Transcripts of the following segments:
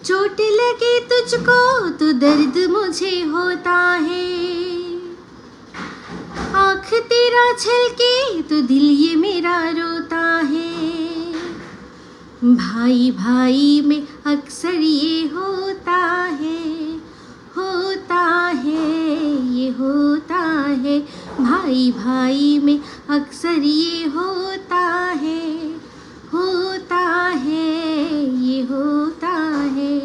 चोट लगे तुझको तो दर्द मुझे होता है, आँख तेरा छलके तो दिल ये मेरा रोता है। भाई भाई में अक्सर ये होता है, ये होता है। भाई भाई में अक्सर ये होता है, ये होता है।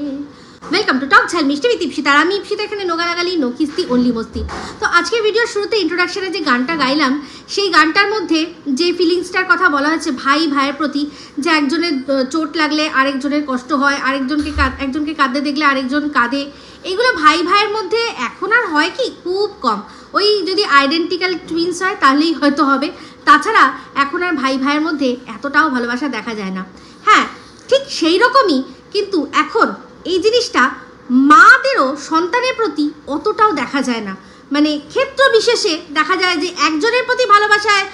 वेलकम टू टक झाल मिष्टी विद इप्सिता। আমি ইপসিতা, এখানে নোগানাগালি নো কিস্তি অনলি মস্তি। তো আজকে ভিডিওর শুরুতে ইন্ট্রোডাকশনে যে গানটা গাইলাম সেই গানটার মধ্যে যে ফিলিংসটার কথা বলা হচ্ছে ভাই ভাইয়ের প্রতি, যে একজনের চোট লাগলে আরেকজনের কষ্ট হয়, একজনকে কাঁদতে দেখলে আরেকজন কাঁদে, এইগুলো ভাই ভাইয়ের মধ্যে এখন আর হয় কি খুব কম। ওই যদি আইডেন্টিক্যাল টুইন্স হয় তাহলেই হয়তো হবে, তাছাড়া এখন আর ভাই ভাইয়ের মধ্যে এতটাও ভালোবাসা দেখা যায় না। হ্যাঁ, ঠিক সেই রকমই কিন্তু এখন এই জিনিসটা মাদেরও সন্তানের প্রতি অতটাও দেখা যায় না। মানে ক্ষেত্র বিশেষে দেখা যায় যে একজনের প্রতি ভালোবাসায়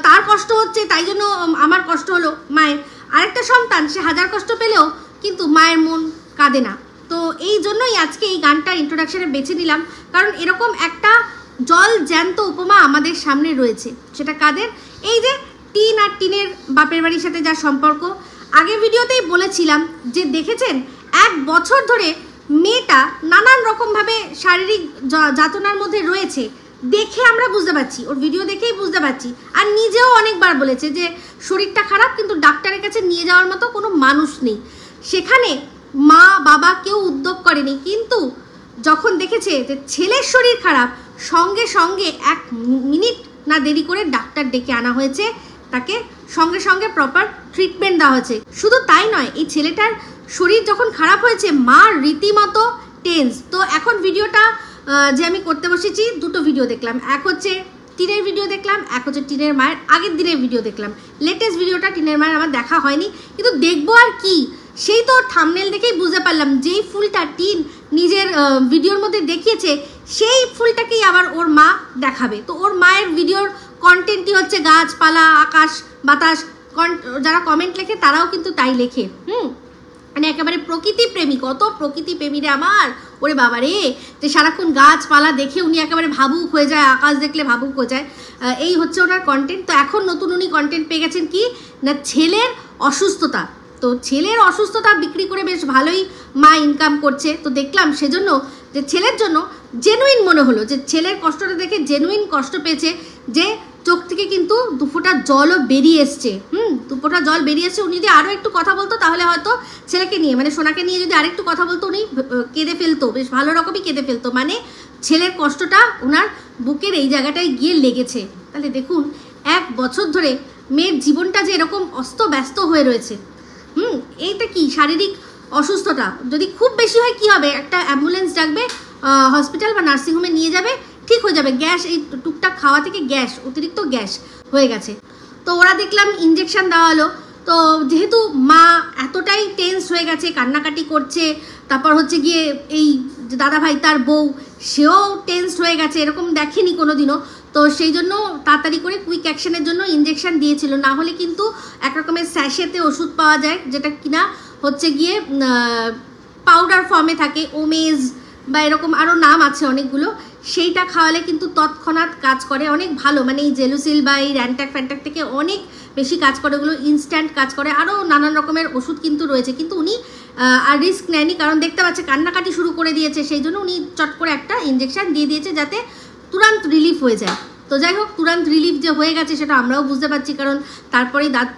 তার কষ্ট হচ্ছে, তাই জন্য আমার কষ্ট হলো মায়ের। আরেকটা সন্তান সে হাজার কষ্ট পেলেও কিন্তু মায়ের মন কাঁদে না। তো এই জন্যই আজকে এই গানটা ইন্ট্রোডাকশনে বেছে নিলাম, কারণ এরকম একটা জল জ্যান্ত উপমা আমাদের সামনে রয়েছে। সেটা কাদের? এই যে টিন আর টিনের বাপের বাড়ির সাথে যা সম্পর্ক, আগের ভিডিওতেই বলেছিলাম যে দেখেছেন 1 বছর ধরে মেয়েটা নানান রকমভাবে শারীরিক যাতনার মধ্যে রয়েছে, দেখে আমরা বুঝতে পারছি, ওর ভিডিও দেখেই বুঝতে পারছি। আর নিজেও অনেকবার বলেছে যে শরীরটা খারাপ কিন্তু ডাক্তারের কাছে নিয়ে যাওয়ার মতো কোনো মানুষ নেই। সেখানে মা বাবা কেউ উদ্যোগ করেনি, কিন্তু যখন দেখেছে যে ছেলের শরীর খারাপ, সঙ্গে সঙ্গে 1 মিনিট না দেরি করে ডাক্তার ডেকে আনা হয়েছে, তাকে সঙ্গে সঙ্গে প্রপার ট্রিটমেন্ট দেওয়া হয়েছে। শুধু তাই নয়, এই ছেলেটার শরীর যখন খারাপ হয়েছে মার রীতিমতো টেন্স। তো এখন ভিডিওটা যে আমি করতে বসেছি, দুটো ভিডিও দেখলাম, এক হচ্ছে টিনের ভিডিও দেখলাম, এক হচ্ছে টিনের মায়ের আগের দিনের ভিডিও দেখলাম। লেটেস্ট ভিডিওটা টিনের মায়ের আমার দেখা হয়নি, কিন্তু দেখবো আর কি, সেই তো থাম্বনেল দেখেই বুঝতে পারলাম যেই ফুলটা টিন নিজের ভিডিওর মধ্যে দেখিয়েছে সেই ফুলটাকেই আবার ওর মা দেখাবে। তো ওর মায়ের ভিডিওর কন্টেন্টই হচ্ছে গাছপালা, আকাশ বাতাস। যারা কমেন্ট লেখে তারাও কিন্তু তাই লেখে। মানে একেবারে প্রকৃতি প্রেমিক, কত প্রকৃতি প্রেমীরা আমার, ওরে বাবা রে, যে সারাক্ষণ গাছপালা দেখে উনি একেবারে ভাবুক হয়ে যায়, আকাশ দেখলে ভাবুক হয়ে যায়, এই হচ্ছে ওনার কন্টেন্ট। তো এখন নতুন উনি কন্টেন্ট পেয়ে গেছেন কি না, ছেলের অসুস্থতা। তো ছেলের অসুস্থতা বিক্রি করে বেশ ভালোই মা ইনকাম করছে। তো দেখলাম সেজন্য যে ছেলের জন্য জেনুইন মনে হলো, যে ছেলের কষ্টটা দেখে জেনুইন কষ্ট পেয়েছে, যে চোখ থেকে কিন্তু 2 ফোঁটা জলও বেরিয়ে এসছে। 2 ফোঁটা জল বেরিয়ে এসছে। উনি যদি আরও একটু কথা বলতো তাহলে হয়তো ছেলেকে নিয়ে, মানে সোনাকে নিয়ে যদি আরেকটু কথা বলতো উনি কেঁদে ফেলতো, বেশ ভালো রকমই কেঁদে ফেলতো। মানে ছেলের কষ্টটা ওনার বুকের এই জায়গাটায় গিয়ে লেগেছে। তাহলে দেখুন 1 বছর ধরে মেয়ের জীবনটা যে এরকম অস্তব্যস্ত হয়ে রয়েছে। এইটা কি শারীরিক অসুস্থতা, যদি খুব বেশি হয় কি হবে, একটা অ্যাম্বুলেন্স ডাকবে, হসপিটাল বা নার্সিংহোমে নিয়ে যাবে, ঠিক হয়ে যাবে। গ্যাস, এই টুকটাক খাওয়া থেকে গ্যাস, অতিরিক্ত গ্যাস হয়ে গেছে। তো ওরা দেখলাম ইঞ্জেকশন দেওয়া হলো। তো যেহেতু মা এতটাই টেন্স হয়ে গেছে, কান্নাকাটি করছে, তারপর হচ্ছে গিয়ে এই দাদাভাই তার বউ সেও টেন্স হয়ে গেছে, এরকম দেখেনি কোনো দিনও। তো সেই জন্য তাড়াতাড়ি করে কুইক অ্যাকশনের জন্য ইঞ্জেকশন দিয়েছিল। না হলে কিন্তু এক রকমের স্যাশেতে ওষুধ পাওয়া যায়, যেটা কিনা হচ্ছে গিয়ে পাউডার ফর্মে থাকে, ওমেজ বা এরকম আরও নাম আছে অনেকগুলো। সেইটা খাওয়ালে কিন্তু তৎক্ষণাৎ কাজ করে, অনেক ভালো। মানে এই জেলুসিল বা এই র্যান্ট্যাক ফ্যান্ট্যাক থেকে অনেক বেশি কাজ করে, ওগুলো ইনস্ট্যান্ট কাজ করে। আরও নানান রকমের ওষুধ কিন্তু রয়েছে, কিন্তু উনি আর রিস্ক নেয়নি, কারণ দেখতে পাচ্ছে কান্নাকাটি শুরু করে দিয়েছে, সেই জন্য উনি চট করে একটা ইঞ্জেকশন দিয়ে দিয়েছে যাতে তুরন্ত রিলিফ হয়ে যায়। তো যাই হোক, তুরন্ত রিলিফ যে হয়ে গেছে সেটা আমরাও বুঝতে পারছি, কারণ তারপরেই দাঁত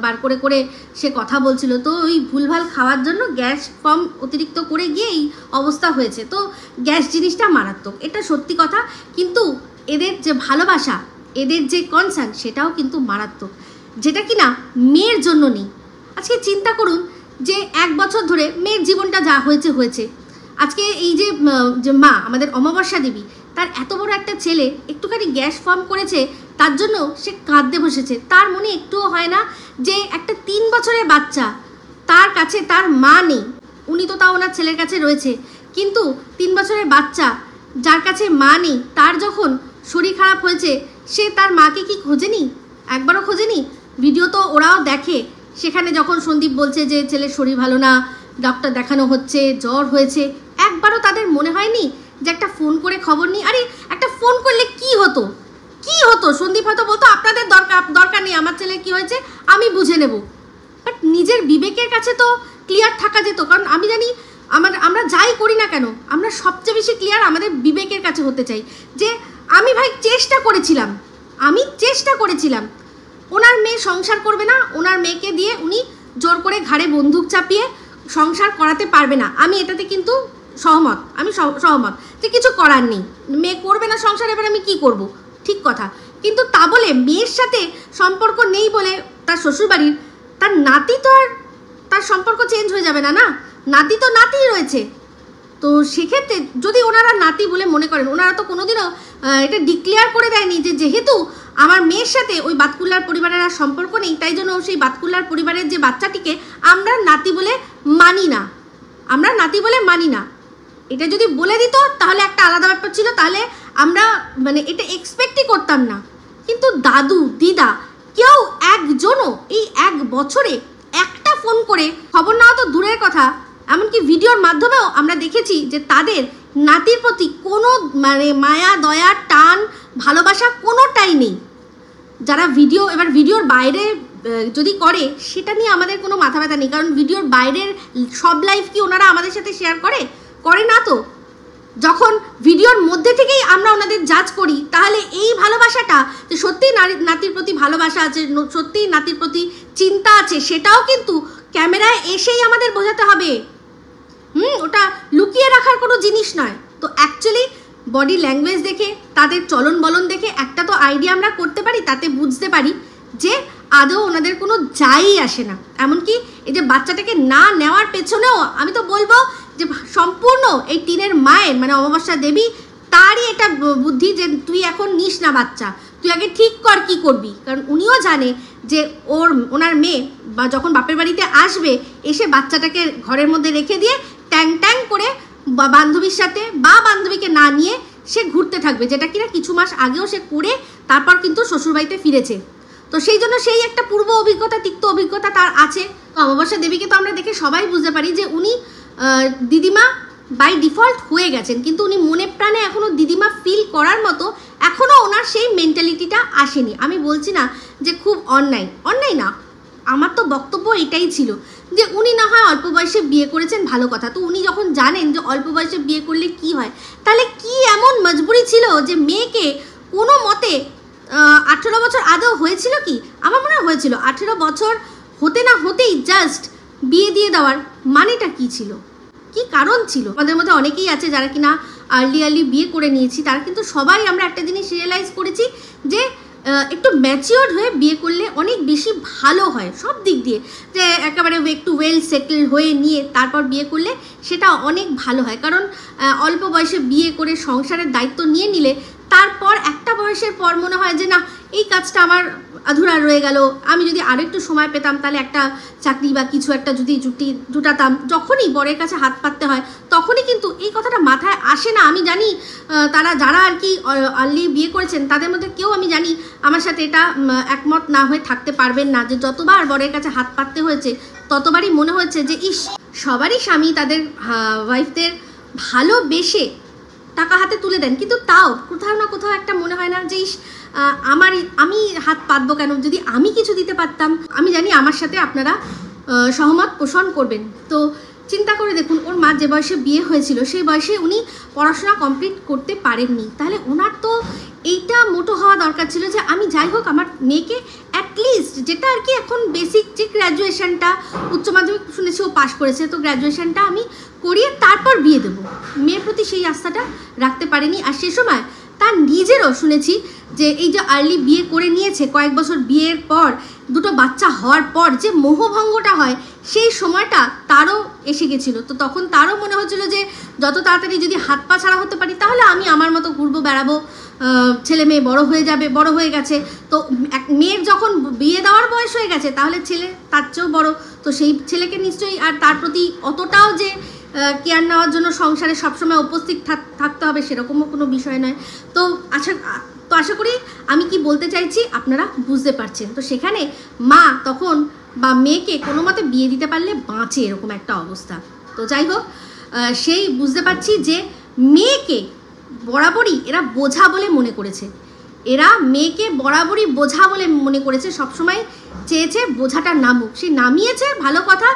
বার করে করে সে কথা বলছিল। তো ওই ভুলভাল খাওয়ার জন্য গ্যাস ফর্ম অতিরিক্ত করে গিয়ে এই অবস্থা হয়েছে। তো গ্যাস জিনিসটা মারাত্মক, এটা সত্যি কথা, কিন্তু এদের যে ভালোবাসা, এদের যে কনসার্ন, সেটাও কিন্তু মারাত্মক, যেটা কিনা মেয়ের জন্য নেই। আজকে চিন্তা করুন যে 1 বছর ধরে মেয়ের জীবনটা যা হয়েছে হয়েছে। আজকে এই যে মা আমাদের অমাবস্যা দেবী, তার এত বড় একটা ছেলে একটুখানি গ্যাস ফর্ম করেছে, তার জন্য সে কাঁদতে বসেছে। তার মনে একটুও হয় না যে একটা 3 বছরের বাচ্চা, তার কাছে তার মা নেই, উনি তো তাও ওনার ছেলের কাছে রয়েছে, কিন্তু 3 বছরের বাচ্চা যার কাছে মা নেই, তার যখন শরীর খারাপ হয়েছে, সে তার মাকে কি খোঁজেনি? একবারও খোঁজেনি। ভিডিও তো ওরাও দেখে, সেখানে যখন সন্দীপ বলছে যে ছেলের শরীর ভালো না, ডক্টর দেখানো হচ্ছে, জ্বর হয়েছে, একবারও তাদের মনে হয়নি যে একটা ফোন করে খবর নিই? আরে একটা ফোন করলে কি হতো, কি হতো? সন্দীপ হয়তো বলতো আপনাদের দরকার নেই, আমার ছেলে কি হয়েছে আমি বুঝে নেব। বাট নিজের বিবেকের কাছে তো ক্লিয়ার থাকা যেত। কারণ আমি জানি আমরা যাই করি না কেন, আমরা সবচেয়ে বেশি ক্লিয়ার আমাদের বিবেকের কাছে হতে চাই যে আমি ভাই চেষ্টা করেছিলাম, ওনার মেয়ে সংসার করবে না, ওনার মেয়েকে দিয়ে উনি জোর করে ঘাড়ে বন্দুক চাপিয়ে সংসার করাতে পারবে না। আমি এটাতে কিন্তু সহমত যে কিছু করার নেই, মেয়ে করবে না সংসার, এবার আমি কি করব? ঠিক কথা। কিন্তু তা বলে মেয়ের সাথে সম্পর্ক নেই বলে তার শ্বশুরবাড়ির তার নাতি তো আর তার সম্পর্ক চেঞ্জ হয়ে যাবে না, না? নাতি তো নাতিই রয়েছে। তো সেক্ষেত্রে যদি ওনারা নাতি বলে মনে করেন, ওনারা তো কোনোদিনও এটা ডিক্লেয়ার করে দেয়নি যে যেহেতু আমার মেয়ের সাথে ওই বাতকুল্লার পরিবারের আর সম্পর্ক নেই, তাই জন্য সেই বাতকুল্লার পরিবারের যে বাচ্চাটিকে আমরা নাতি বলে মানি না। এটা যদি বলে দিত তাহলে একটা আলাদা ব্যাপার ছিল, তাহলে আমরা মানে এটা এক্সপেক্টই করতাম না। কিন্তু দাদু দিদা কেউ একজনও এই 1 বছরে একটা ফোন করে খবর নেওয়া তো দূরের কথা, এমনকি ভিডিওর মাধ্যমেও আমরা দেখেছি যে তাদের নাতির প্রতি কোনো মানে মায়া দয়া টান ভালোবাসা কোনোটাই নেই। যারা ভিডিওর বাইরে যদি করে সেটা নিয়ে আমাদের কোনো মাথা ব্যথা নেই, কারণ ভিডিওর বাইরের সব লাইফ কি ওনারা আমাদের সাথে শেয়ার করে না। তো যখন ভিডিওর মধ্যে থেকেই আমরা ওনাদের জাজ করি, তাহলে এই ভালোবাসাটা যে সত্যিই নাতির প্রতি ভালোবাসা আছে, সত্যিই নাতির প্রতি চিন্তা আছে, সেটাও কিন্তু ক্যামেরায় এসেই আমাদের বোঝাতে হবে। ওটা লুকিয়ে রাখার কোনো জিনিস নয়। তো অ্যাকচুয়ালি বডি ল্যাঙ্গুয়েজ দেখে, তাদের চলন বলন দেখে একটা তো আইডিয়া আমরা করতে পারি, তাতে বুঝতে পারি যে আদৌ ওনাদের কোনো যাই আসে না। এমনকি এই যে বাচ্চাটাকে না নেওয়ার পেছনেও আমি তো বলবো যে সম্পূর্ণ এই টিনের মায়ের মানে অমাবস্যা দেবী তারই এটা বুদ্ধি যে তুই এখন নিস না বাচ্চা, তুই আগে ঠিক কর কি করবি। কারণ উনিও জানে যে ওনার মেয়ে বা যখন বাপের বাড়িতে আসবে, এসে বাচ্চাটাকে ঘরের মধ্যে রেখে দিয়ে ট্যাং করে বান্ধবীর সাথে বা বান্ধবীকে না নিয়ে সে ঘুরতে থাকবে, যেটা কিনা কিছু মাস আগেও সে করে তারপর কিন্তু শ্বশুরবাড়িতে ফিরেছে। তো সেই জন্য সেই একটা পূর্ব অভিজ্ঞতা, তিক্ত অভিজ্ঞতা তার আছে। তো অমাবস্যা দেবীকে তো আমরা দেখে সবাই বুঝতে পারি যে উনি দিদিমা বাই ডিফল্ট হয়ে গেছেন, কিন্তু উনি মনে প্রাণে এখনও দিদিমা ফিল করার মতো এখনও ওনার সেই মেন্টালিটিটা আসেনি। আমি বলছি না যে খুব অন্যায় না, আমার তো বক্তব্য এটাই ছিল যে উনি না হয় অল্প বয়সে বিয়ে করেছেন, ভালো কথা। তো উনি যখন জানেন যে অল্প বয়সে বিয়ে করলে কি হয়, তাহলে কি এমন মজবুরি ছিল যে মেয়েকে কোনো মতে 18 বছর আদৌ হয়েছিল কি? আমার মনে হয়েছিল 18 বছর হতে না হতেই জাস্ট বিয়ে দিয়ে দেওয়ার মানেটা কি ছিল, কি কারণ ছিল? আমাদের মধ্যে অনেকেই আছে যারা কিনা আর্লি বিয়ে করে নিয়েছি, তারা কিন্তু সবাই আমরা একটা জিনিস রিয়েলাইজ করেছি যে একটু ম্যাচিওর্ড হয়ে বিয়ে করলে অনেক বেশি ভালো হয় সব দিক দিয়ে, যে একেবারে একটু ওয়েল সেটেল হয়ে নিয়ে তারপর বিয়ে করলে সেটা অনেক ভালো হয়। কারণ অল্প বয়সে বিয়ে করে সংসারের দায়িত্ব নিয়ে নিলে তারপর একটা বয়সের পর মনে হয় যে না, এই কাজটা আমার আধুরা রয়ে গেল, আমি যদি আরও একটু সময় পেতাম তাহলে একটা চাকরি বা কিছু একটা যদি জুটাতাম। যখনই বরের কাছে হাত পাততে হয় তখনই কিন্তু এই কথাটা মাথায় আসে না। আমি জানি যারা আর কি আর্লি বিয়ে করেছেন তাদের মধ্যে কেউ আমি জানি আমার সাথে এটা একমত না হয়ে থাকতে পারবেন না, যে যতবার বরের কাছে হাত পাততে হয়েছে ততবারই মনে হয়েছে যে সবারই স্বামী তাদের ওয়াইফদের ভালোবেসে টাকা হাতে তুলে দেন, কিন্তু তাও কোথাও না কোথাও একটা মনে হয় না যে আমি হাত পাতবো কেন, যদি আমি কিছু দিতে পারতাম। আমি জানি আমার সাথে আপনারা সহমত পোষণ করবেন। তো চিন্তা করে দেখুন, ওর মা যে বয়সে বিয়ে হয়েছিল সেই বয়সে উনি পড়াশোনা কমপ্লিট করতে পারেননি, তাহলে ওনার তো এইটা মোটো হওয়া দরকার ছিল যে আমি যাই হোক আমার মেয়েকে অ্যাটলিস্ট যেটা আর কি এখন বেসিক যে গ্র্যাজুয়েশনটা, উচ্চ মাধ্যমিক শুনেছি ও পাশ করেছে, তো গ্র্যাজুয়েশনটা আমি করিয়ে তারপর বিয়ে দেবো। মেয়ের প্রতি সেই আস্থাটা রাখতে পারেনি। আর সে সময় তার নিজেরও শুনেছি যে এই যে আর্লি বিয়ে করে নিয়েছে, কয়েক বছর বিয়ের পর দুটো বাচ্চা হওয়ার পর যে মোহভঙ্গটা হয় সেই সময়টা তারও এসে গেছিলো। তো তখন তারও মনে হচ্ছিলো যে যত তাড়াতাড়ি যদি হাত পা ছাড়া হতে পারি তাহলে আমি আমার মতো ঘুরবো বেড়াবো, ছেলে মেয়ে বড় হয়ে গেছে। তো মেয়ের যখন বিয়ে দেওয়ার বয়স হয়ে গেছে তাহলে ছেলে তার চেয়েও বড়, তো সেই ছেলেকে নিশ্চয়ই আর তার প্রতি অতটাও যে কেয়ার নেওয়ার জন্য সংসারে সবসময় উপস্থিত থাকতে হবে সেরকমও কোনো বিষয় নয়। তো আশা করি আমি কি বলতে চাইছি আপনারা বুঝতে পারছেন। তো সেখানে মা তখন বা মেয়েকে কোনো মতে বিয়ে দিতে পারলে বাঁচে, এরকম একটা অবস্থা। তো যাই হোক, সেই বুঝতে পারছি যে মেয়েকে বরাবরই এরা বোঝা বলে মনে করেছে, এরা মেয়েকে বরাবরই বোঝা বলে মনে করেছে, সবসময় চেয়েছে বোঝাটা নামুক, সে নামিয়েছে, ভালো কথা।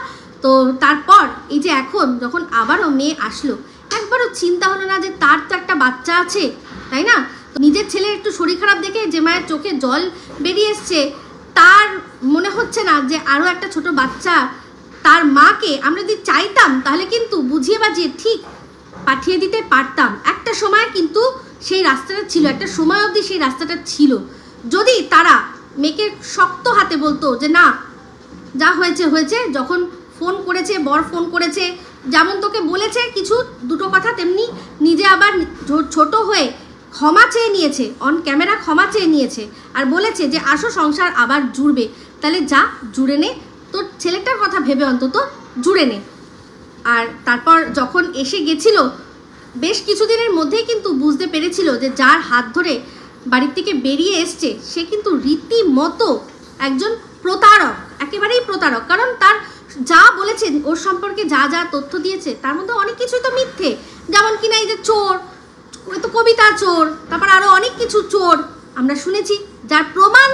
তো তারপর এই যে এখন যখন আবারও মেয়ে আসলো, একবারও চিন্তা হলো না যে তার তো একটা বাচ্চা আছে, তাই না? নিজের ছেলের একটু শরীর খারাপ দেখে যে মায়ের চোখে জল বেরিয়ে এসছে, তার মনে হচ্ছে না যে আরও একটা ছোট বাচ্চা, তার মাকে আমরা যদি চাইতাম তাহলে কিন্তু বুঝিয়ে বাজিয়ে ঠিক পাঠিয়ে দিতে পারতাম। একটা সময় কিন্তু সেই রাস্তাটা ছিল, একটা সময় অবধি সেই রাস্তাটা ছিল, যদি তারা মেয়েকে শক্ত হাতে বলতো যে না, যা হয়েছে হয়েছে। যখন ফোন করেছে, বর ফোন করেছে, যেমন তোকে বলেছে কিছু দুটো কথা, তেমনি নিজে আবার ছোট হয়ে ক্ষমা চেয়ে নিয়েছে, অন ক্যামেরা ক্ষমা চেয়ে নিয়েছে, আর বলেছে যে আসো সংসার আবার জুড়বে, তাহলে যা জুড়ে নে, তোর ছেলেটার কথা ভেবে অন্তত জুড়ে নে। আর তারপর যখন এসে গেছিল, বেশ কিছুদিনের মধ্যেই কিন্তু বুঝতে পেরেছিল যে যার হাত ধরে বাড়ির থেকে বেরিয়ে এসছে সে কিন্তু রীতিমতো একজন প্রতারক, একেবারেই প্রতারক। কারণ তার যা বলেছে, ওর সম্পর্কে যা যা তথ্য দিয়েছে, তার মধ্যে অনেক কিছুই তো মিথ্যে, যেমন কিনা এই যে চোর, তো কবিতা চোর, তারপর আরও অনেক কিছু চোর আমরা শুনেছি, যার প্রমাণ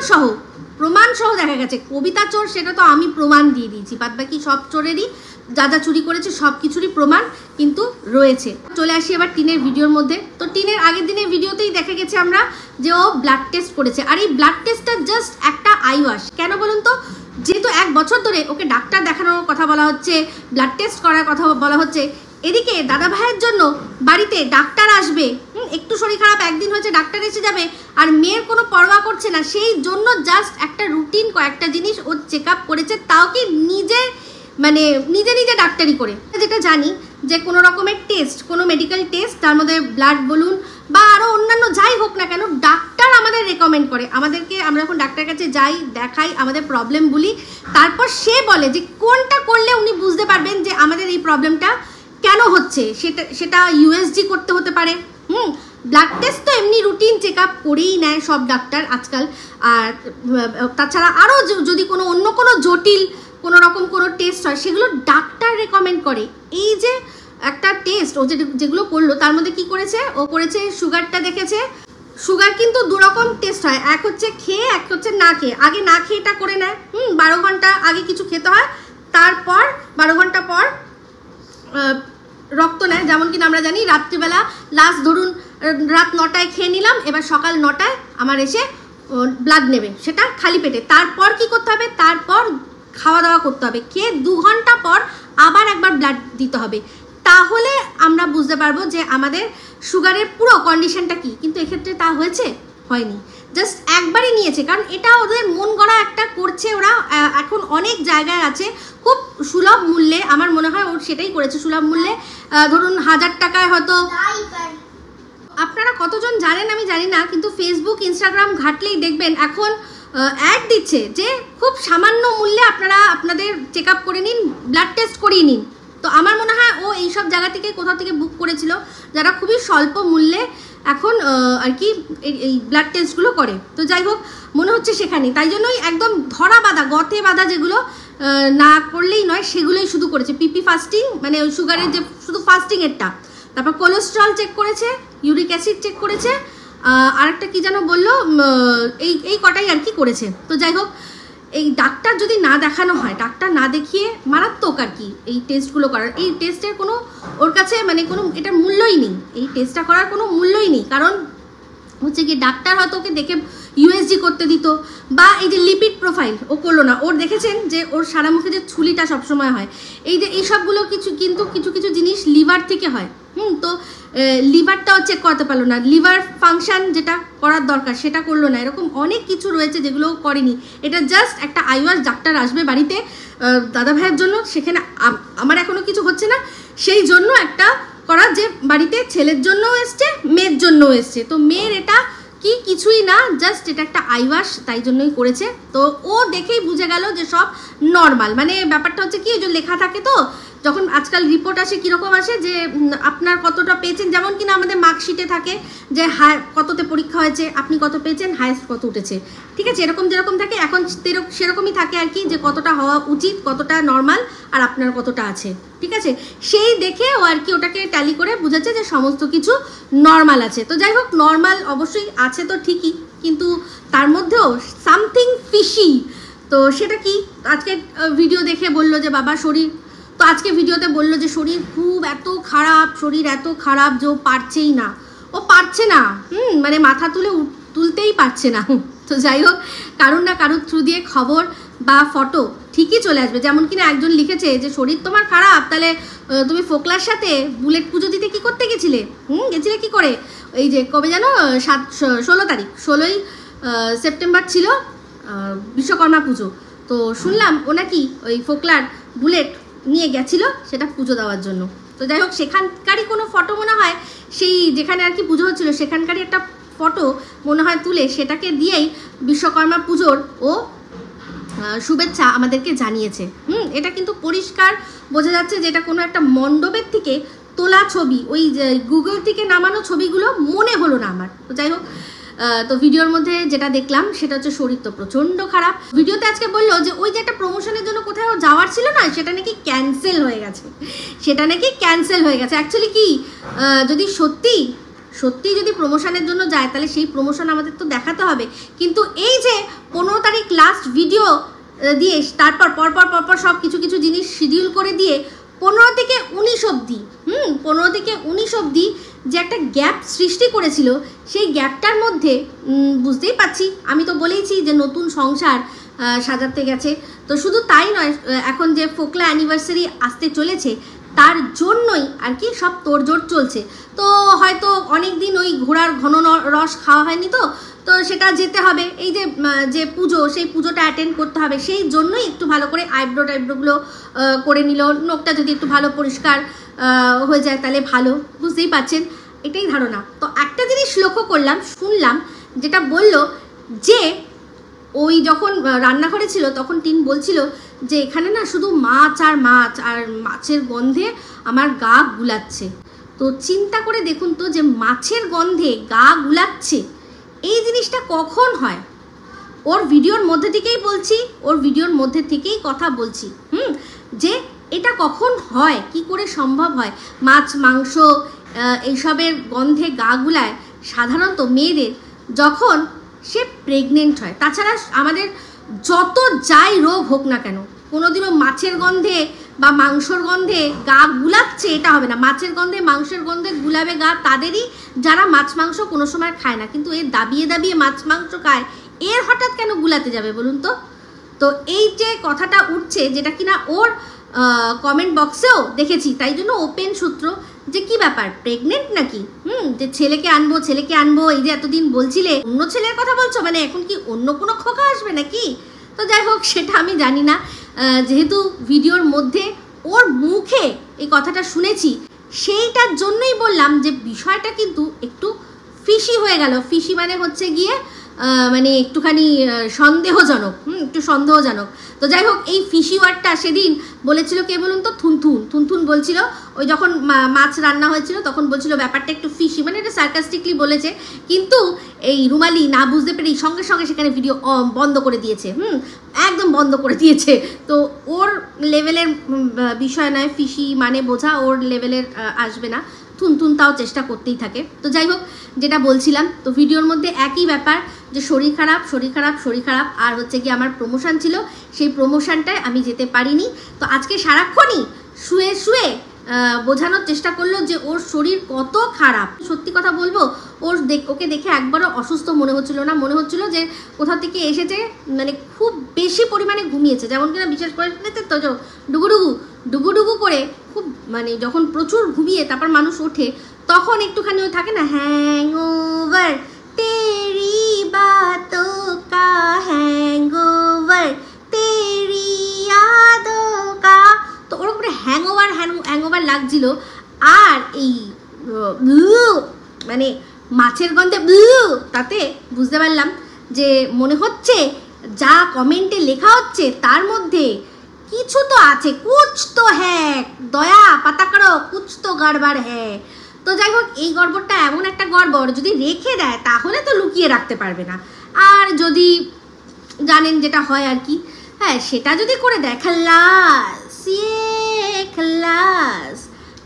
সহ দেখা গেছে। কবিতা চোর সেটা তো আমি প্রমাণ দিয়ে দিয়েছি, বাদ বাকি সব চোরেরই যা যা চুরি করেছে সব কিছুরই প্রমাণ কিন্তু রয়েছে। চলে আসি এবার টিনের ভিডিওর মধ্যে। তো টিনের আগের দিনের ভিডিওতেই দেখা গেছে আমরা যে ও ব্লাড টেস্ট করেছে, আর এই ব্লাড টেস্টটা জাস্ট একটা আই ওয়াশ। কেন বলুন তো? যেহেতু 1 বছর ধরে ওকে ডাক্তার দেখানোর কথা বলা হচ্ছে, ব্লাড টেস্ট করার কথা বলা হচ্ছে, এদিকে দাদা ভাইয়ের জন্য বাড়িতে ডাক্তার আসবে, একটু শরীর খারাপ একদিন হয়েছে ডাক্তার এসে যাবে, আর মেয়ের কোনো পরোয়া করছে না, সেই জন্য জাস্ট একটা রুটিন কয়েকটা জিনিস ও চেক আপ করেছে, তাও কি নিজে নিজে ডাক্তারি করে। যেটা জানি যে কোনো রকমের টেস্ট, কোনো মেডিকেল টেস্ট, তার মধ্যে ব্লাড বলুন বা আরও অন্যান্য যাই হোক না কেন, ডাক্তার আমাদের রেকমেন্ড করে আমাদেরকে। আমরা যখন ডাক্তারের কাছে যাই, দেখাই, আমাদের প্রবলেম বলি, তারপর সে বলে যে কোনটা করলে উনি বুঝতে পারবেন যে আমাদের এই প্রবলেমটা কেন হচ্ছে। সেটা ইউএসজি করতে হতে পারে, ব্লাড টেস্ট তো এমনি রুটিন চেক আপ করেই নেয় সব ডাক্তার আজকাল। আর তাছাড়া আরও যদি অন্য কোনো জটিল কোনো রকম কোনো টেস্ট হয়, সেগুলো ডাক্তার রেকমেন্ড করে। এই যে একটা টেস্ট ও যেগুলো করলো, তার মধ্যে কি করেছে, ও করেছে সুগারটা দেখেছে। সুগার কিন্তু 2 রকম টেস্ট হয়, এক হচ্ছে খেয়ে, এক হচ্ছে না খেয়ে। আগে না খেয়ে এটা করে নেয়, 12 ঘন্টা আগে কিছু খেতে হয়, তারপর 12 ঘন্টা পর রক্ত নেয়। যেমন কিনা আমরা জানি রাত্রিবেলা লাস্ট ধরুন রাত 9টায় খেয়ে নিলাম, এবার সকাল 9টায় আমার এসে ব্লাড নেবে, সেটা খালি পেটে। তারপর কি করতে হবে, তারপর খাওয়া দাওয়া করতে হবে, খেয়ে 2 ঘন্টা পর আবার একবার ব্লাড দিতে হবে, তাহলে আমরা বুঝতে পারবো যে আমাদের সুগারের পুরো কন্ডিশনটা কি। কিন্তু এক্ষেত্রে তা হয়নি, জাস্ট একবারই নিয়েছে, কারণ এটা ওদের মন গড়া একটা করছে ওরা। এখন অনেক জায়গায় আছে খুব সুলভ মূল্যে, আমার মনে হয় ওর সেটাই করেছে, সুলভ মূল্যে ধরুন 1000 টাকায় হয়তো। আপনারা কতজন জানেন আমি জানি না, কিন্তু ফেসবুক ইনস্টাগ্রাম ঘাটলেই দেখবেন এখন অ্যাড দিচ্ছে যে খুব সামান্য মূল্যে আপনারা আপনাদের চেক আপ করে নিন, ব্লাড টেস্ট করিয়ে নিন। তো আমার মনে হয় ও এইসব জায়গা থেকে কোথাও থেকে বুক করেছিল, যারা খুবই স্বল্প মূল্যে এখন আর কি এই ব্লাড টেস্টগুলো করে। তো যাই হোক, মনে হচ্ছে সেখানে, তাই জন্যই একদম ধরা বাঁধা গতে বাঁধা যেগুলো না করলেই নয় সেগুলোই শুধু করেছে। পিপি ফাস্টিং, মানে ওই সুগারের যে শুধু ফাস্টিংয়েরটা, তারপর কোলেস্ট্রল চেক করেছে, ইউরিক অ্যাসিড চেক করেছে, আরেকটা কি যেন বললো, এই কটাই আর কি করেছে। তো যাই হোক, এই ডাক্তার যদি না দেখানো হয়, ডাক্তার না দেখিয়ে মারাত্মক আর কি এই টেস্টগুলো করার, এই টেস্টের কোনো ওর কাছে কোনো এটার মূল্যই নেই, এই টেস্টটা করার কোনো মূল্যই নেই। কারণ হচ্ছে কি, ডাক্তার হয়তো ওকে দেখে ইউএসজি করতে দিত, বা এই যে লিপিড প্রোফাইল ও করলো না। ওর দেখেছেন যে ওর সারা মুখে যে ছুলিটা সবসময় হয়, এই যে এইসবগুলো কিন্তু কিছু জিনিস লিভার থেকে হয়। তো লিভারটাও চেক করাতে পারলো না, লিভার ফাংশন যেটা করার দরকার সেটা করলো না, এরকম অনেক কিছু রয়েছে যেগুলো করেনি। এটা জাস্ট একটা আইওয়াস ডাক্তার আসবে বাড়িতে দাদা ভাইয়ের জন্য, সেখানে আমার এখনো কিছু হচ্ছে না, সেই জন্য একটা করা, যে বাড়িতে ছেলের জন্যও এসছে, মেয়ের জন্যও এসছে। তো মেয়ের এটা কি কিছুই না, জাস্ট এটা একটা আইওয়াস, তাই জন্যই করেছে। তো ও দেখেই বুঝে গেল যে সব নর্মাল, মানে ব্যাপারটা হচ্ছে কি, যে লেখা থাকে তো যখন আজকাল রিপোর্ট আসে কীরকম আসে যে আপনার কতটা পেয়েছেন, যেমন কিনা আমাদের মার্কশিটে থাকে যে কততে পরীক্ষা হয়েছে, আপনি কত পেয়েছেন, হায়েস্ট কত উঠেছে, ঠিক আছে, এরকম যেরকম থাকে এখন সেরকমই থাকে আর কি, যে কতটা হওয়া উচিত, কতটা নর্মাল আর আপনার কতটা আছে, ঠিক আছে, সেই দেখে ও আর কি ওটাকে ট্যালি করে বুঝেছে যে সমস্ত কিছু নর্মাল আছে। তো যাই হোক, নর্মাল অবশ্যই আছে তো ঠিকই, কিন্তু তার মধ্যেও সামথিং ফিশি। তো সেটা কি, আজকে ভিডিও দেখে বললো যে বাবা শরীর, তো আজকে ভিডিওতে বললো যে শরীর খুব এত খারাপ, শরীর এত খারাপ যে ও পারছেই না, ও পারছে না, মানে মাথা তুলতেই পারছে না। তো যাই হোক, কারুর না কারুর থ্রু দিয়ে খবর বা ফটো ঠিকই চলে আসবে। যেমন কিনা একজন লিখেছে যে শরীর তোমার খারাপ, তাহলে তুমি ফোকলার সাথে বুলেট পুজো দিতে কি করতে গেছিলে? গেছিলে কি করে? এই যে কবে যেন 16 তারিখ, 16ই সেপ্টেম্বর ছিল বিশ্বকর্মা পুজো। তো শুনলাম ও নাকি ওই ফোকলার বুলেট নিয়ে গেছিল সেটা পুজো দেওয়ার জন্য। তো যাই হোক, সেখানকারই কোনো ফটো মনে হয়, সেই যেখানে আর কি পুজো হচ্ছিলো সেখানকারই একটা ফটো মনে হয় তুলে সেটাকে দিয়েই বিশ্বকর্মা পুজোর ও শুভেচ্ছা আমাদেরকে জানিয়েছে। এটা কিন্তু পরিষ্কার বোঝা যাচ্ছে যে এটা কোনো একটা মণ্ডপের থেকে তোলা ছবি, ওই গুগল থেকে নামানো ছবিগুলো মনে হলো না আমার। তো যাই হোক, তো ভিডিওর মধ্যে যেটা দেখলাম সেটা হচ্ছে শরীর তো প্রচণ্ড খারাপ। ভিডিওতে আজকে বললো যে ওই যে একটা প্রমোশনের জন্য কোথাও যাওয়ার ছিল না, সেটা নাকি ক্যান্সেল হয়ে গেছে, সেটা নাকি ক্যান্সেল হয়ে গেছে। অ্যাকচুয়ালি কি, যদি সত্যি যদি প্রমোশনের জন্য যায় তাহলে সেই প্রমোশন আমাদের তো দেখাতে হবে, কিন্তু এই যে 15 তারিখ লাস্ট ভিডিও দিয়ে তারপর পরপর সব কিছু জিনিস শিডিউল করে দিয়ে 15 থেকে 19 অবধি 15 থেকে 19 অবধি যে একটা গ্যাপ সৃষ্টি করেছিল, সেই গ্যাপটার মধ্যে বুঝতেই পারছি, আমি তো বলেইছি যে নতুন সংসার সাজাতে গেছে। তো শুধু তাই নয়, এখন যে ফোকলা অ্যানিভার্সারি আসতে চলেছে তার জন্যই আর কি সব তোড়জোড় চলছে। তো হয়তো অনেক দিন ওই ঘোড়ার ঘন রস খাওয়া হয়নি, তো সেটা যেতে হবে, এই যে পুজো, সেই পুজোটা অ্যাটেন্ড করতে হবে, সেই জন্যই একটু ভালো করে আইব্রোগুলো করে নিল। নোকটা যদি একটু ভালো পরিষ্কার হয়ে যায় তাহলে ভালো, বুঝতেই পারছেন, এটাই ধারণা। তো একটা জিনিস লক্ষ্য করলাম, শুনলাম যেটা বলল যে ওই যখন রান্নাঘরে ছিল তখন টিন বলছিল যে এখানে না শুধু মাছ আর মাছের গন্ধে আমার গা গুলাচ্ছে। তো চিন্তা করে দেখুন তো, যে মাছের গন্ধে গা গুলাচ্ছে এই জিনিসটা কখন হয়? ওর ভিডিওর মধ্যে থেকেই কথা বলছি যে এটা কখন হয়, কি করে সম্ভব হয়? মাছ মাংস এইসবের গন্ধে গা গুলায় সাধারণত মেয়েদের যখন সে প্রেগনেন্ট হয়। তাছাড়া আমাদের যত যাই রোগ হোক না কেন, কোনোদিনও মাছের গন্ধে বা মাংসর গন্ধে গা গুলাচ্ছে এটা হবে না। মাছের গন্ধে মাংসের গন্ধে গুলাবে গা তাদেরই যারা মাছ মাংস কোনো সময় খায় না, কিন্তু এর দাবিয়ে মাছ মাংস খায়, এর হঠাৎ কেন গুলাতে যাবে বলুন তো? তো এই যে কথাটা উঠছে, যেটা কিনা ওর কমেন্ট বক্সেও দেখেছি, তাই জন্য ওপেন সূত্র যে কি ব্যাপার, প্রেগনেন্ট নাকি? যে ছেলেকে আনবো, এই যে এতদিন বলছিলে, অন্য ছেলের কথা বলছো, মানে এখন কি অন্য কোনো খোকা আসবে নাকি? তো যাই হোক, সেটা আমি জানি না, যেহেতু ভিডিওর মধ্যে ওর মুখে এই কথাটা শুনেছি, সেইটার জন্যই বললাম যে বিষয়টা কিন্তু একটু ফিশি হয়ে গেল। ফিশি মানে হচ্ছে গিয়ে মানে একটুখানি সন্দেহজনক, একটু সন্দেহজনক। তো যাই হোক, এই ফিশি ওয়ার্ডটা সেদিন বলেছিল কে বলুন তো? থুনথুন বলছিল, ওই যখন মাছ রান্না হয়েছিল তখন বলছিল ব্যাপারটা একটু ফিশি, মানে এটা সার্কাস্টিকলি বলেছে, কিন্তু এই রুমালি না বুঝতে পেরে সঙ্গে সঙ্গে সেখানে ভিডিও বন্ধ করে দিয়েছে, একদম বন্ধ করে দিয়েছে। তো ওর লেভেলের বিষয় নয়, ফিশি মানে বোঝা ওর লেভেলের আসবে না, থুনথুন তাও চেষ্টা করতেই থাকে। তো যাই হোক, যেটা বলছিলাম, তো ভিডিওর মধ্যে একই ব্যাপার, যে শরীর খারাপ, আর হচ্ছে কি আমার প্রমোশন ছিল, সেই প্রমোশনটায় আমি যেতে পারিনি। তো আজকে সারাক্ষণই শুয়ে বোঝানোর চেষ্টা করলো যে ওর শরীর কত খারাপ। সত্যি কথা বলবো, ওকে দেখে একবারও অসুস্থ মনে হচ্ছিল না, মনে হচ্ছিল যে কোথা থেকে এসেছে, মানে খুব বেশি পরিমাণে ঘুমিয়েছে। যেমন কিনা বিশেষ করে তো ডুগুডুগু করে, খুব মানে যখন প্রচুর ঘুমিয়ে তারপর মানুষ ওঠে, তখন একটুখানি ওই থাকে না, হ্যাংওভার, তেরি বাতোं का हैंगओवर, तेरी यादों का, তো ওরকম হ্যাংওভার লাগছিল। আর এই মানে মাছের গন্ধে তাতে বুঝতে পারলাম যে মনে হচ্ছে যা কমেন্টে লেখা হচ্ছে তার মধ্যে কিছু তো আছে, কুছ তো হ্যাঁ, দয়া পাতা করো, কুছ তো গড়বড় হ্যাঁ। তো যাই হোক, এই গড়বড়টা এমন একটা গড়বড়, যদি রেখে দেয় তাহলে তো লুকিয়ে রাখতে পারবে না। আর যদি জানেন যেটা হয় আর কি, হ্যাঁ সেটা যদি করে দেয় খালাস,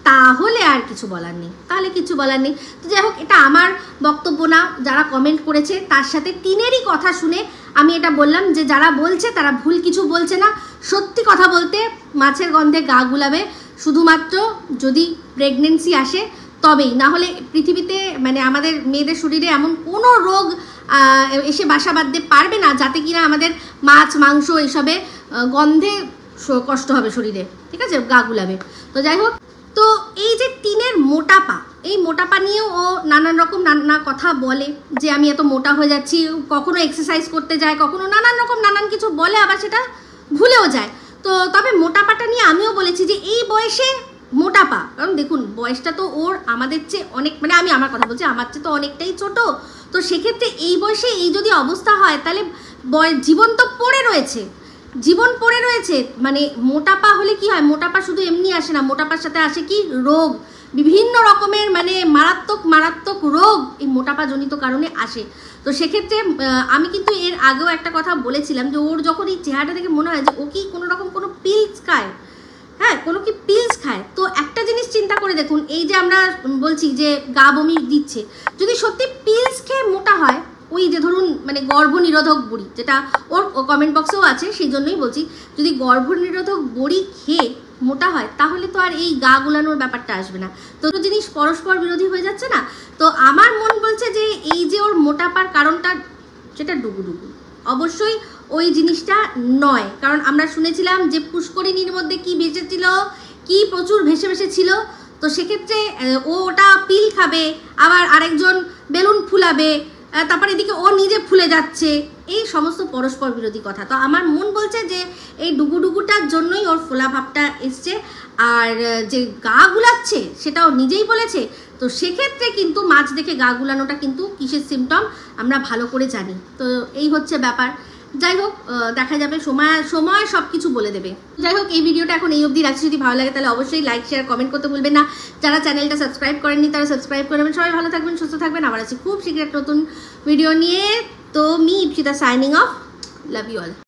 তাহলে আর কিছু বলার নেই, তাহলে কিছু বলার নেই। তো যাই হোক, এটা আমার বক্তব্য না, যারা কমেন্ট করেছে তার সাথে তিনেরই কথা শুনে আমি এটা বললাম যে যারা বলছে তারা ভুল কিছু বলছে না। সত্যি কথা বলতে মাছের গন্ধে গা গুলাবে শুধুমাত্র যদি প্রেগনেন্সি আসে তবেই, না হলে পৃথিবীতে মানে আমাদের মেয়েদের শরীরে এমন কোনো রোগ এসে বাসা বাঁধতে পারবে না যাতে কিনা আমাদের মাছ মাংস এসবে গন্ধে কষ্ট হবে শরীরে, ঠিক আছে, গা গুলাবে। তো যাই হোক, তো এই যে টিনের মোটাপা, এই মোটাপা নিয়েও ও নানান রকম নানা কথা বলে যে আমি এত মোটা হয়ে যাচ্ছি, কখনো এক্সারসাইজ করতে যায়, কখনো নানান রকম নানান কিছু বলে, আবার সেটা ভুলেও যায়। তো তবে মোটাপাটা নিয়ে আমিও বলেছি যে এই বয়সে মোটাপা, কারণ দেখুন বয়সটা তো ওর আমাদের চেয়ে অনেক, মানে আমি আমার কথা বলছি, আমার চেয়ে তো অনেকটাই ছোট। তো সেক্ষেত্রে এই বয়সে এই যদি অবস্থা হয় তাহলে জীবন তো পড়ে রয়েছে, জীবন পড়ে রয়েছে। মানে মোটাপা হলে কি হয়, মোটাপা শুধু এমনি আসে না, মোটাপার সাথে আসে কি রোগ, বিভিন্ন রকমের মানে মারাত্মক মারাত্মক রোগ এই মোটাপা জনিত কারণে আসে। তো সেক্ষেত্রে আমি কিন্তু এর আগেও একটা কথা বলেছিলাম যে ওর যখন এই চেহারাটা দেখে মনে হয় যে ও কি কোনো রকম কোনো পিলস খায়, হ্যাঁ কোনো কি পিলস খায়। তো একটা জিনিস চিন্তা করে দেখুন, এই যে আমরা বলছি যে গা বমি দিচ্ছে, যদি সত্যি পিলস খেয়ে মোটা হয়, ওই যে ধরুন মানে গর্ভনিরোধক বড়ি, যেটা ওর কমেন্ট বক্সেও আছে সেই জন্যই বলছি, যদি গর্ভনিরোধক বড়ি খেয়ে মোটা হয় তাহলে তো আর এই গা গুলানোর ব্যাপারটা আসবে না। তো জিনিস পরস্পর বিরোধী হয়ে যাচ্ছে না। তো আমার মন বলছে যে এই যে ওর মোটাপার কারণটা সেটা ডুগুডুগু, অবশ্যই ওই জিনিসটা নয়। কারণ আমরা শুনেছিলাম যে পুষ্করিণীর মধ্যে কি ভেসেছিল, কি প্রচুর ভেসে ভেসে ছিল। তো সেক্ষেত্রে ও ওটা পিল খাবে, আবার আরেকজন বেলুন ফুলাবে, তারপর এদিকে ও নিজে ফুলে যাচ্ছে, এই সমস্ত পরস্পর বিরোধী কথা। তো আমার মন বলছে যে এই ডুগুডুগুটার জন্যই ওর ফোলা ভাবটা এসছে। আর যে গা গুলাচ্ছে সেটাও নিজেই বলেছে। তো সেক্ষেত্রে কিন্তু মাছ দেখে গা গুলানোটা কিন্তু কিসের সিমটম আমরা ভালো করে জানি। তো এই হচ্ছে ব্যাপার। যাই হোক, দেখা যাবে, সময় সব কিছু বলে দেবে। যাই হোক, এই ভিডিওটা এখন এই অবধি রাখছি। যদি ভালো লাগে তাহলে অবশ্যই লাইক শেয়ার কমেন্ট করতে ভুলবেন না। যারা চ্যানেলটা সাবস্ক্রাইব করেননি তারা সাবস্ক্রাইব করে নেবেন। সবাই ভালো থাকবেন, সুস্থ থাকবেন। আবার আছি খুব শীঘ্র নতুন ভিডিও নিয়ে। তো me Ipsita signing off, love you all.